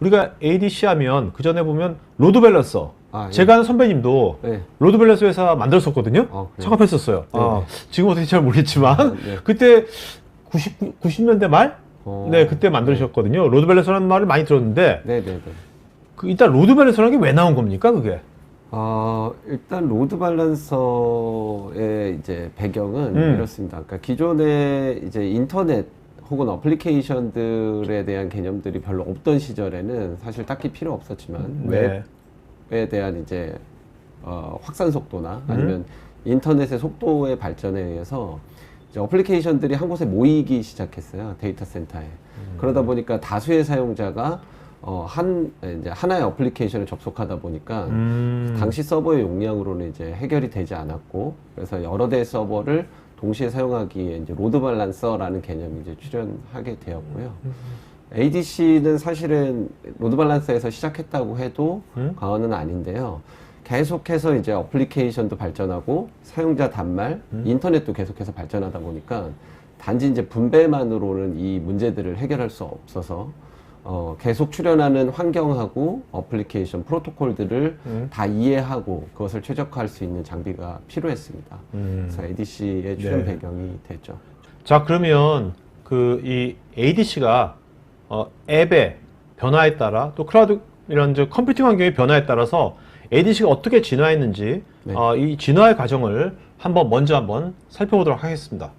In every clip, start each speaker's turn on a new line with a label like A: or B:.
A: 우리가 ADC 하면 그 전에 보면 로드 밸런서.
B: 아, 예.
A: 제가 아는 선배님도
B: 네.
A: 로드 밸런서 회사 만들었었거든요.
B: 그래요?
A: 창업했었어요.
B: 네네.
A: 지금 어떻게 잘 모르겠지만
B: 네.
A: 그때 90년대 말? 네, 그때
B: 네.
A: 만드셨거든요. 로드 밸런서라는 말을 많이 들었는데
B: 네네네.
A: 일단 로드 밸런서라는 게 왜 나온 겁니까, 그게?
B: 일단 로드 밸런서의 이제 배경은 이렇습니다. 그러니까 기존에 이제 인터넷 혹은 어플리케이션들에 대한 개념들이 별로 없던 시절에는 사실 딱히 필요 없었지만
A: 네.
B: 웹에 대한 이제 확산 속도나 아니면 인터넷의 속도의 발전에 의해서 이제 어플리케이션들이 한 곳에 모이기 시작했어요. 데이터 센터에. 그러다 보니까 다수의 사용자가 이제 하나의 어플리케이션에 접속하다 보니까 당시 서버의 용량으로는 이제 해결이 되지 않았고, 그래서 여러 대의 서버를 동시에 사용하기에 이제 로드 밸런서라는 개념이 이제 출현하게 되었고요. ADC는 사실은 로드 밸런서에서 시작했다고 해도 과언은 아닌데요. 계속해서 이제 어플리케이션도 발전하고 사용자 단말, 인터넷도 계속해서 발전하다 보니까 단지 이제 분배만으로는 이 문제들을 해결할 수 없어서 계속 출현하는 환경하고 어플리케이션 프로토콜들을 다 이해하고 그것을 최적화할 수 있는 장비가 필요했습니다. 그래서 ADC의 출현
A: 네.
B: 배경이 됐죠.
A: 자, 그러면 이 ADC가 앱의 변화에 따라 또 클라우드 이런 컴퓨팅 환경의 변화에 따라서 ADC가 어떻게 진화했는지
B: 네.
A: 이 진화의 과정을 먼저 한번 살펴보도록 하겠습니다.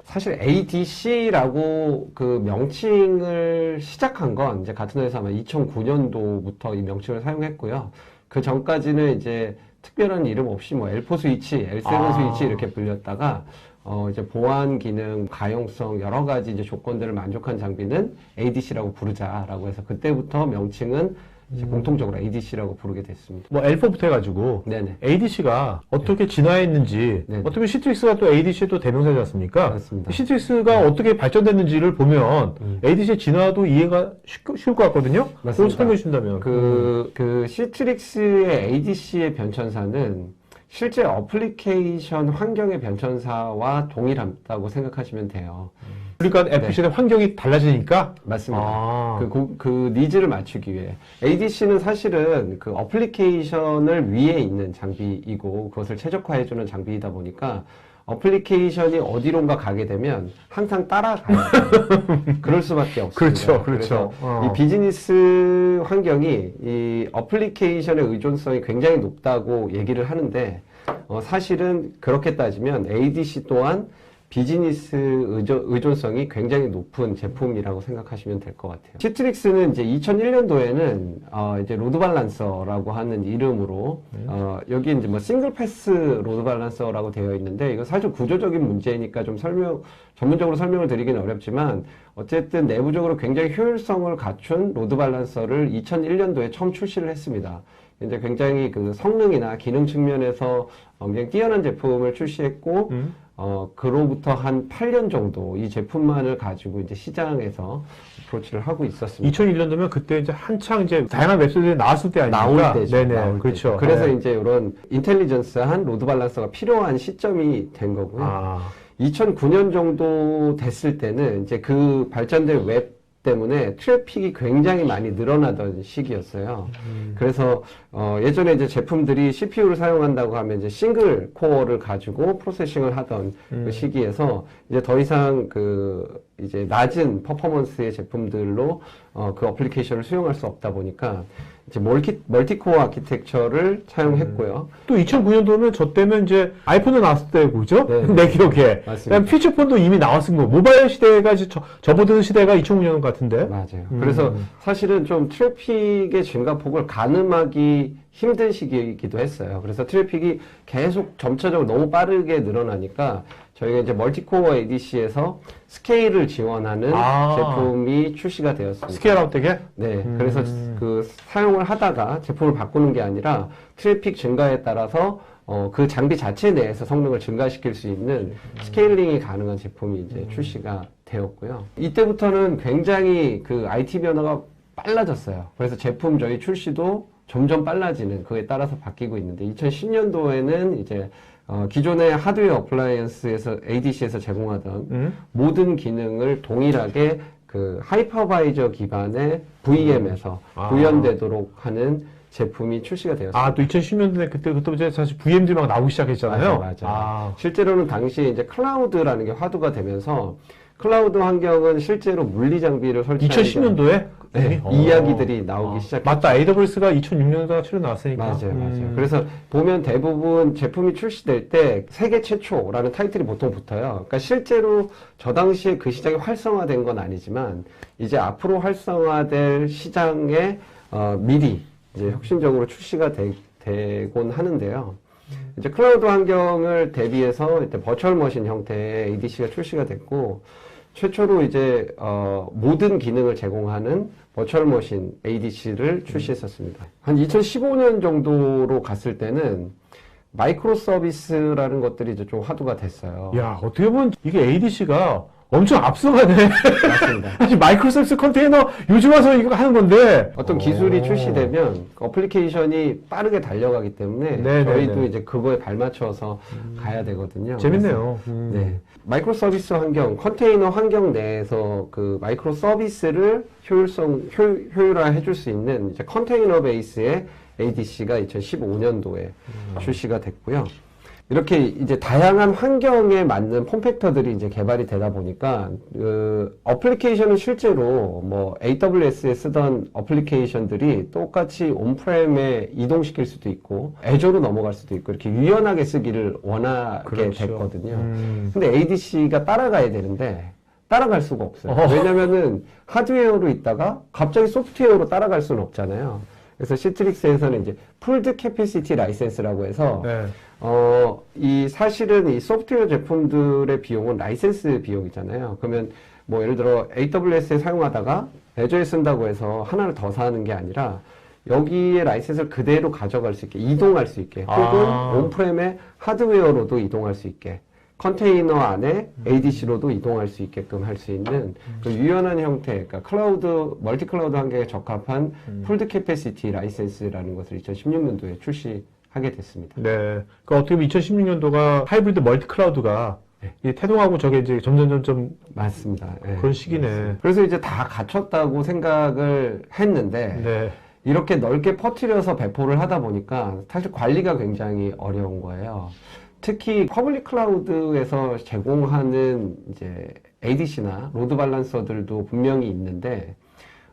B: 사실 ADC라고 그 명칭을 시작한 건 이제 같은 회사 아마 2009년도부터 이 명칭을 사용했고요. 그 전까지는 이제 특별한 이름 없이 뭐 L4 스위치, L7 스위치 이렇게 불렸다가 이제 보안 기능, 가용성 여러 가지 이제 조건들을 만족한 장비는 ADC라고 부르자라고 해서 그때부터 명칭은 이제 공통적으로 ADC라고 부르게 됐습니다.
A: 뭐 L4부터 해가지고
B: 네네.
A: ADC가 어떻게 진화했는지
B: 네네.
A: 어떻게 시트릭스가 또 ADC의 또 대명사지 않습니까?
B: 맞습니다.
A: 시트릭스가 어떻게 발전됐는지를 보면 ADC의 진화도 이해가 쉬울 것 같거든요. 그걸
B: 맞습니다.
A: 설명해 주신다면.
B: 그 시트릭스의 ADC의 변천사는 실제 어플리케이션 환경의 변천사와 동일하다고 생각하시면 돼요.
A: 그러니까 FC의 환경이 달라지니까?
B: 맞습니다. 그 니즈를 맞추기 위해. ADC는 사실은 그 어플리케이션을 위에 있는 장비이고 그것을 최적화해주는 장비이다 보니까 어플리케이션이 어디론가 가게 되면 항상 따라가요. 그럴 수밖에 없습니다.
A: 그렇죠.
B: 그래서 이 비즈니스 환경이 이 어플리케이션의 의존성이 굉장히 높다고 얘기를 하는데 사실은 그렇게 따지면 ADC 또한 비즈니스 의존성이 굉장히 높은 제품이라고 생각하시면 될 것 같아요. 시트릭스는 이제 2001년도에는 이제 로드 밸런서라고 하는 이름으로 여기 이제 뭐 싱글 패스 로드 밸런서라고 되어 있는데 이거 사실 구조적인 문제니까 좀 전문적으로 설명을 드리기는 어렵지만 어쨌든 내부적으로 굉장히 효율성을 갖춘 로드 밸런서를 2001년도에 처음 출시를 했습니다. 이제 굉장히 그 성능이나 기능 측면에서 굉장히 뛰어난 제품을 출시했고 그로부터 한 8년 정도 이 제품만을 가지고 이제 시장에서 어프로치를 하고 있었습니다.
A: 2001년도면 그때 이제 한창 이제 다양한 웹소들이 나왔을 때 아닙니까?
B: 나올 때죠.
A: 네네.
B: 나올
A: 그렇죠.
B: 때죠. 그래서
A: 네.
B: 이제 이런 인텔리전스한 로드 밸런서가 필요한 시점이 된 거고요. 2009년 정도 됐을 때는 이제 그 발전된 웹 때문에 트래픽이 굉장히 많이 늘어나던 시기였어요. 그래서 예전에 이제 제품들이 CPU를 사용한다고 하면 이제 싱글 코어를 가지고 프로세싱을 하던 그 시기에서 이제 더 이상 이제 낮은 퍼포먼스의 제품들로 그 어플리케이션을 수용할 수 없다 보니까 이제 멀티코어 아키텍처를 사용했고요.
A: 또 2009년도면 저 때면 이제 아이폰도 나왔을 때고죠?
B: 네.
A: 내 기억에.
B: 맞습니다.
A: 그다음 피처폰도 이미 나왔은 거. 모바일 시대가 이제 접어드는 시대가 2009년 같은데.
B: 맞아요. 그래서 사실은 좀 트래픽의 증가폭을 가늠하기 힘든 시기이기도 했어요. 그래서 트래픽이 계속 점차적으로 너무 빠르게 늘어나니까 저희가 이제 멀티코어 ADC에서 스케일을 지원하는 제품이 출시가 되었습니다.
A: 스케일아웃 되게?
B: 네. 그래서 그 사용을 하다가 제품을 바꾸는 게 아니라 트래픽 증가에 따라서 그 장비 자체 내에서 성능을 증가시킬 수 있는 스케일링이 가능한 제품이 이제 출시가 되었고요. 이때부터는 굉장히 그 IT 변화가 빨라졌어요. 그래서 제품 저희 출시도 점점 빨라지는 그에 따라서 바뀌고 있는데 2010년도에는 이제 기존의 하드웨어 어플라이언스에서 ADC에서 제공하던 모든 기능을 동일하게 그 하이퍼바이저 기반의 VM에서 구현되도록 하는 제품이 출시가 되었습니다.
A: 아, 또 2010년대 그때부터 이제 사실 VM들이 막 나오기 시작했잖아요.
B: 맞아요. 실제로는 당시에 이제 클라우드라는 게 화두가 되면서 클라우드 환경은 실제로 물리 장비를 설치하는
A: 2010년도에?
B: 네, 이야기들이 나오기 시작했죠.
A: 맞다. AWS가 2006년도에 출연 나왔으니까.
B: 맞아요. 그래서 보면 대부분 제품이 출시될 때 세계 최초라는 타이틀이 보통 붙어요. 그러니까 실제로 저 당시에 그 시장이 활성화된 건 아니지만 이제 앞으로 활성화될 시장에 미리 이제 혁신적으로 출시가 되곤 하는데요. 이제 클라우드 환경을 대비해서 이제 버추얼 머신 형태의 ADC가 출시가 됐고, 최초로 이제 모든 기능을 제공하는 버추얼 머신 ADC를 출시했었습니다. 한 2015년 정도로 갔을 때는 마이크로 서비스라는 것들이 이제 좀 화두가 됐어요.
A: 야, 어떻게 보면 이게 ADC가 엄청 앞서가네.
B: 맞습니다.
A: 사실 마이크로소프트 컨테이너 요즘 와서 이거 하는 건데.
B: 어떤 기술이 출시되면 어플리케이션이 빠르게 달려가기 때문에 저희도 이제 그거에 발맞춰서 가야 되거든요.
A: 재밌네요.
B: 네. 마이크로 서비스 환경, 컨테이너 환경 내에서 그 마이크로 서비스를 효율화 해줄 수 있는 이제 컨테이너 베이스의 ADC가 2015년도에 출시가 됐고요. 이렇게 이제 다양한 환경에 맞는 폼팩터들이 이제 개발이 되다 보니까 어플리케이션은 실제로 뭐 AWS에 쓰던 어플리케이션들이 똑같이 온프렘에 이동시킬 수도 있고 애저로 넘어갈 수도 있고 이렇게 유연하게 쓰기를 원하게 됐거든요. 근데 ADC가 따라가야 되는데 따라갈 수가 없어요. 왜냐면은 하드웨어로 있다가 갑자기 소프트웨어로 따라갈 수는 없잖아요. 그래서 시트릭스에서는 이제 풀드 캐피시티 라이센스라고 해서 이 사실은 이 소프트웨어 제품들의 비용은 라이센스 비용이잖아요. 그러면 뭐 예를 들어 AWS에 사용하다가 애저에 쓴다고 해서 하나를 더 사는 게 아니라 여기에 라이센스를 그대로 가져갈 수 있게 이동할 수 있게 혹은 온프렘의 하드웨어로도 이동할 수 있게 컨테이너 안에 ADC로도 이동할 수 있게끔 할 수 있는 그 유연한 형태, 그러니까 클라우드, 멀티 클라우드 환경에 적합한 풀드 캐패시티 라이센스라는 것을 2016년도에 출시하게 됐습니다.
A: 네. 그 어떻게 보면 2016년도가 하이브리드 멀티 클라우드가 이 태동하고 저게 이제 점점
B: 맞습니다. 네.
A: 그런 시기네.
B: 맞습니다. 그래서 이제 다 갖췄다고 생각을 했는데
A: 네.
B: 이렇게 넓게 퍼뜨려서 배포를 하다 보니까 사실 관리가 굉장히 어려운 거예요. 특히 퍼블릭 클라우드에서 제공하는 이제 ADC나 로드 밸런서들도 분명히 있는데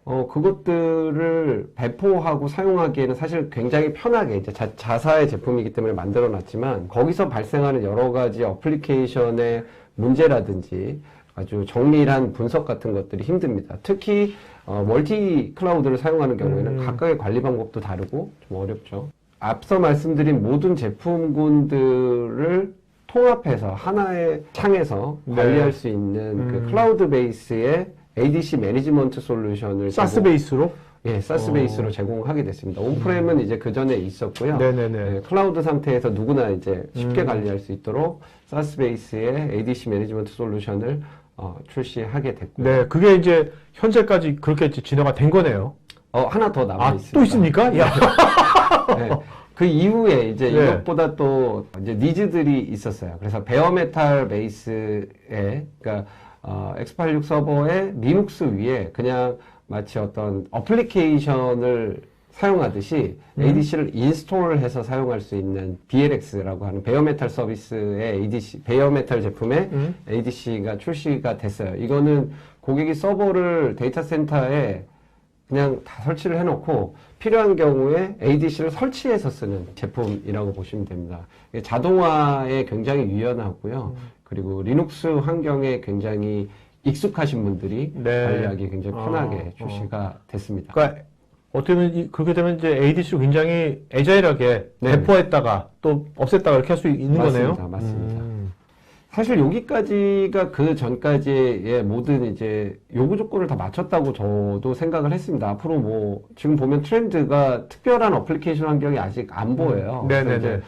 B: 그것들을 배포하고 사용하기에는 사실 굉장히 편하게 이제 자사의 제품이기 때문에 만들어 놨지만 거기서 발생하는 여러 가지 어플리케이션의 문제라든지 아주 정밀한 분석 같은 것들이 힘듭니다. 특히 멀티 클라우드를 사용하는 경우에는 각각의 관리 방법도 다르고 좀 어렵죠. 앞서 말씀드린 모든 제품군들을 통합해서 하나의 창에서 관리할 수 있는 그 클라우드 베이스의 ADC 매니지먼트 솔루션을
A: 사스 베이스로?
B: 예, 사스 베이스로 제공하게 됐습니다. 온프렘은 이제 그 전에 있었고요.
A: 네네네.
B: 예, 클라우드 상태에서 누구나 이제 쉽게 관리할 수 있도록 사스 베이스의 ADC 매니지먼트 솔루션을 출시하게 됐고요.
A: 네, 그게 이제 현재까지 그렇게 진화가 된 거네요.
B: 하나 더 남아 있습니다.
A: 또 있습니까? 야.
B: 네. 그 이후에 이제
A: 네.
B: 이것보다 또 이제 니즈들이 있었어요. 그래서 베어메탈 베이스에, 그러니까 x86 서버의 리눅스 위에 그냥 마치 어떤 어플리케이션을 사용하듯이 ADC를 인스톨해서 사용할 수 있는 BLX라고 하는 베어메탈 서비스의 ADC, 베어메탈 제품의 ADC가 출시가 됐어요. 이거는 고객이 서버를 데이터 센터에 그냥 다 설치를 해놓고 필요한 경우에 ADC를 설치해서 쓰는 제품이라고 보시면 됩니다. 자동화에 굉장히 유연하고요. 그리고 리눅스 환경에 굉장히 익숙하신 분들이
A: 네.
B: 관리하기 굉장히 편하게 출시가 됐습니다.
A: 그러니까 어떻게 보면 그렇게 되면 이제 ADC로 굉장히 애자일하게 배포했다가 또 없앴다가 이렇게 할 수 있는
B: 맞습니다.
A: 거네요.
B: 맞습니다. 사실 여기까지가 그 전까지의 모든 이제 요구 조건을 다 맞췄다고 저도 생각을 했습니다. 앞으로 뭐 지금 보면 트렌드가 특별한 어플리케이션 환경이 아직 안 보여요.
A: 네네네.
B: 그래서 이제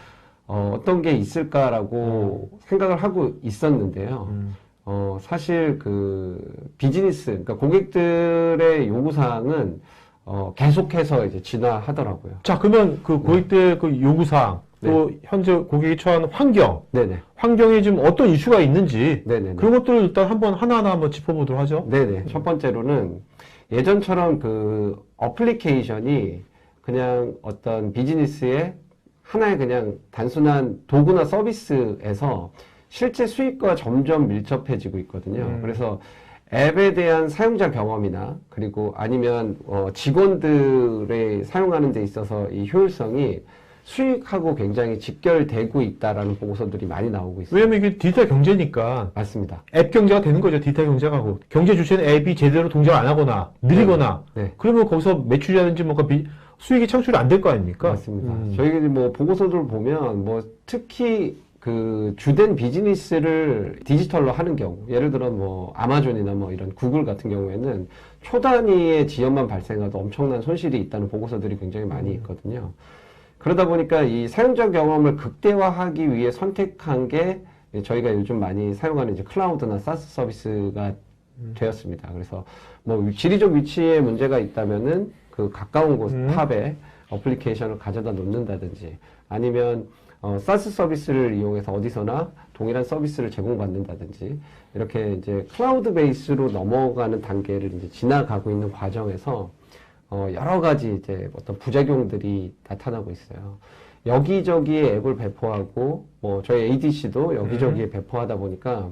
B: 어떤 게 있을까라고 생각을 하고 있었는데요. 사실 그 비즈니스, 그러니까 고객들의 요구사항은 계속해서 이제 진화하더라고요.
A: 자, 그러면 그 고객들의 그 요구사항, 또 현재 고객이 처한 환경,
B: 네네.
A: 환경에 지금 어떤 이슈가 있는지
B: 네네네.
A: 그런 것들을 일단 하나하나 한번 짚어보도록 하죠.
B: 네네. 첫 번째로는 예전처럼 그 어플리케이션이 그냥 어떤 비즈니스의 하나의 그냥 단순한 도구나 서비스에서 실제 수익과 점점 밀접해지고 있거든요. 그래서 앱에 대한 사용자 경험이나 그리고 아니면 직원들의 사용하는 데 있어서 이 효율성이 수익하고 굉장히 직결되고 있다라는 보고서들이 많이 나오고 있어요.
A: 왜냐면 이게 디지털 경제니까
B: 맞습니다.
A: 앱 경제가 되는 거죠. 디지털 경제가 하고 경제 주체는 앱이 제대로 동작을 안 하거나 느리거나
B: 네.
A: 그러면 거기서 매출이라든지 뭔가 수익이 창출이 안 될 거 아닙니까?
B: 맞습니다. 저희 뭐 보고서들 보면 뭐 특히 그 주된 비즈니스를 디지털로 하는 경우, 예를 들어 뭐 아마존이나 뭐 이런 구글 같은 경우에는 초 단위의 지연만 발생해도 엄청난 손실이 있다는 보고서들이 굉장히 많이 있거든요. 그러다 보니까 이 사용자 경험을 극대화하기 위해 선택한 게 저희가 요즘 많이 사용하는 이제 클라우드나 사스 서비스가 되었습니다. 그래서 뭐 지리적 위치에 문제가 있다면은 그 가까운 곳 탑에 어플리케이션을 가져다 놓는다든지 아니면 사스 서비스를 이용해서 어디서나 동일한 서비스를 제공받는다든지 이렇게 이제 클라우드 베이스로 넘어가는 단계를 이제 지나가고 있는 과정에서 여러 가지 이제 어떤 부작용들이 나타나고 있어요. 여기저기에 앱을 배포하고 뭐 저희 ADC도 여기저기에 배포하다 보니까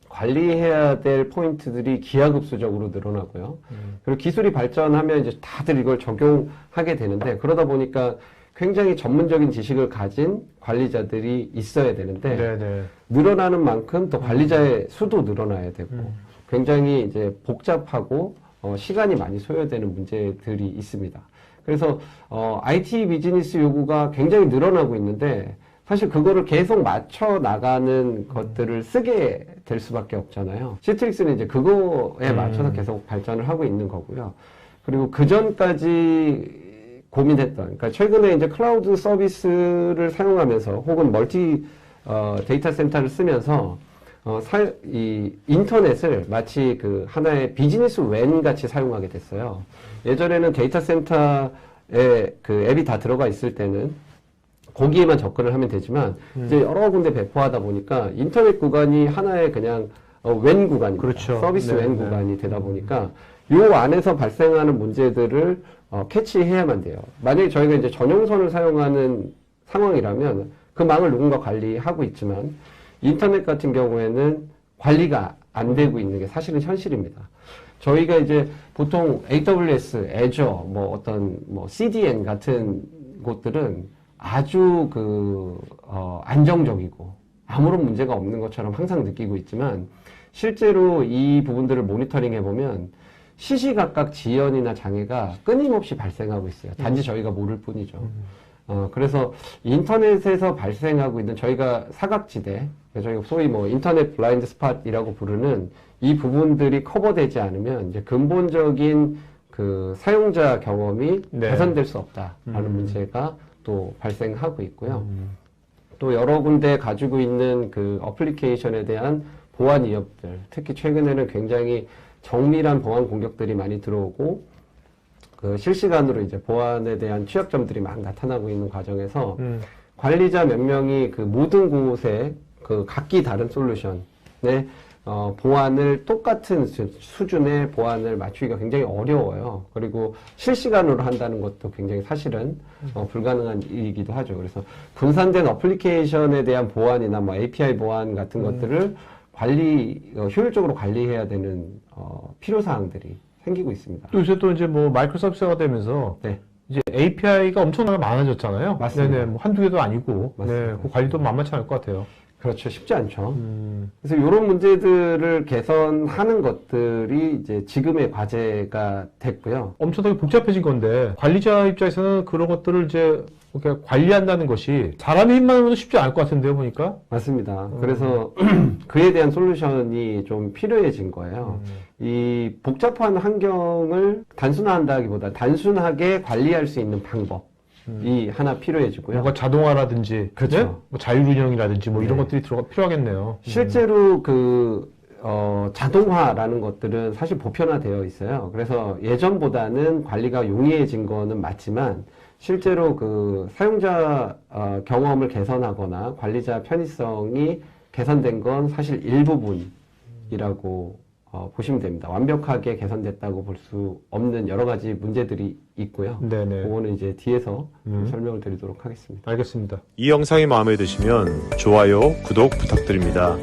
B: 관리해야 될 포인트들이 기하급수적으로 늘어나고요. 그리고 기술이 발전하면 이제 다들 이걸 적용하게 되는데 그러다 보니까 굉장히 전문적인 지식을 가진 관리자들이 있어야 되는데
A: 네네.
B: 늘어나는 만큼 또 관리자의 수도 늘어나야 되고 굉장히 이제 복잡하고 시간이 많이 소요되는 문제들이 있습니다. 그래서 IT 비즈니스 요구가 굉장히 늘어나고 있는데 사실 그거를 계속 맞춰 나가는 것들을 쓰게 될 수밖에 없잖아요. 시트릭스는 이제 그거에 맞춰서 계속 발전을 하고 있는 거고요. 그리고 그 전까지 고민했던, 그러니까 최근에 이제 클라우드 서비스를 사용하면서 혹은 멀티 데이터 센터를 쓰면서 이 인터넷을 마치 그 하나의 비즈니스 웬 같이 사용하게 됐어요. 예전에는 데이터 센터에 그 앱이 다 들어가 있을 때는 거기에만 접근을 하면 되지만 이제 여러 군데 배포하다 보니까 인터넷 구간이 하나의 그냥 웬 구간입니다.
A: 그렇죠.
B: 서비스
A: 네,
B: 웬
A: 네.
B: 구간이 되다 보니까 요 안에서 발생하는 문제들을 캐치해야만 돼요. 만약에 저희가 이제 전용선을 사용하는 상황이라면 그 망을 누군가 관리하고 있지만 인터넷 같은 경우에는 관리가 안 되고 있는 게 사실은 현실입니다. 저희가 이제 보통 AWS, Azure, 뭐 어떤 뭐 CDN 같은 곳들은 아주 안정적이고 아무런 문제가 없는 것처럼 항상 느끼고 있지만 실제로 이 부분들을 모니터링 해보면 시시각각 지연이나 장애가 끊임없이 발생하고 있어요. 단지 저희가 모를 뿐이죠. 그래서 인터넷에서 발생하고 있는 저희가 사각지대, 저희가 소위 뭐 인터넷 블라인드 스팟이라고 부르는 이 부분들이 커버되지 않으면 이제 근본적인 그 사용자 경험이
A: 네.
B: 개선될 수 없다라는 문제가 또 발생하고 있고요. 또 여러 군데 가지고 있는 그 어플리케이션에 대한 보안 위협들, 특히 최근에는 굉장히 정밀한 보안 공격들이 많이 들어오고 그 실시간으로 이제 보안에 대한 취약점들이 막 나타나고 있는 과정에서 관리자 몇 명이 그 모든 곳에 그 각기 다른 솔루션에 보안을 똑같은 수준의 보안을 맞추기가 굉장히 어려워요. 그리고 실시간으로 한다는 것도 굉장히 사실은 불가능한 일이기도 하죠. 그래서 분산된 어플리케이션에 대한 보안이나 뭐 API 보안 같은 것들을 효율적으로 관리해야 되는 필요사항들이 생기고 있습니다.
A: 또 요새 또 이제 뭐 마이크로 서비스가 되면서
B: 네.
A: 이제 API가 엄청나게 많아졌잖아요.
B: 맞습니다.
A: 네네, 뭐 한두 개도 아니고.
B: 맞습니다.
A: 네, 그 관리도 만만치 않을 것 같아요.
B: 그렇죠. 쉽지 않죠. 그래서 이런 문제들을 개선하는 것들이 이제 지금의 과제가 됐고요.
A: 엄청나게 복잡해진 건데 관리자 입장에서는 그런 것들을 이제 이렇게 관리한다는 것이 사람의 힘만 하면 쉽지 않을 것 같은데요, 보니까.
B: 맞습니다. 그래서 그에 대한 솔루션이 좀 필요해진 거예요. 이 복잡한 환경을 단순화한다기보다 단순하게 관리할 수 있는 방법이 하나 필요해지고요.
A: 뭔가 자동화라든지,
B: 그렇죠.
A: 네? 뭐 자율운영이라든지 뭐 이런
B: 네.
A: 것들이 필요하겠네요.
B: 실제로 자동화라는 것들은 사실 보편화되어 있어요. 그래서 예전보다는 관리가 용이해진 거는 맞지만 실제로 그 사용자 경험을 개선하거나 관리자 편의성이 개선된 건 사실 일부분이라고 보시면 됩니다. 완벽하게 개선됐다고 볼 수 없는 여러 가지 문제들이 있고요.
A: 네네.
B: 그거는 이제 뒤에서 좀 설명을 드리도록 하겠습니다.
A: 알겠습니다.
C: 이 영상이 마음에 드시면 좋아요, 구독 부탁드립니다.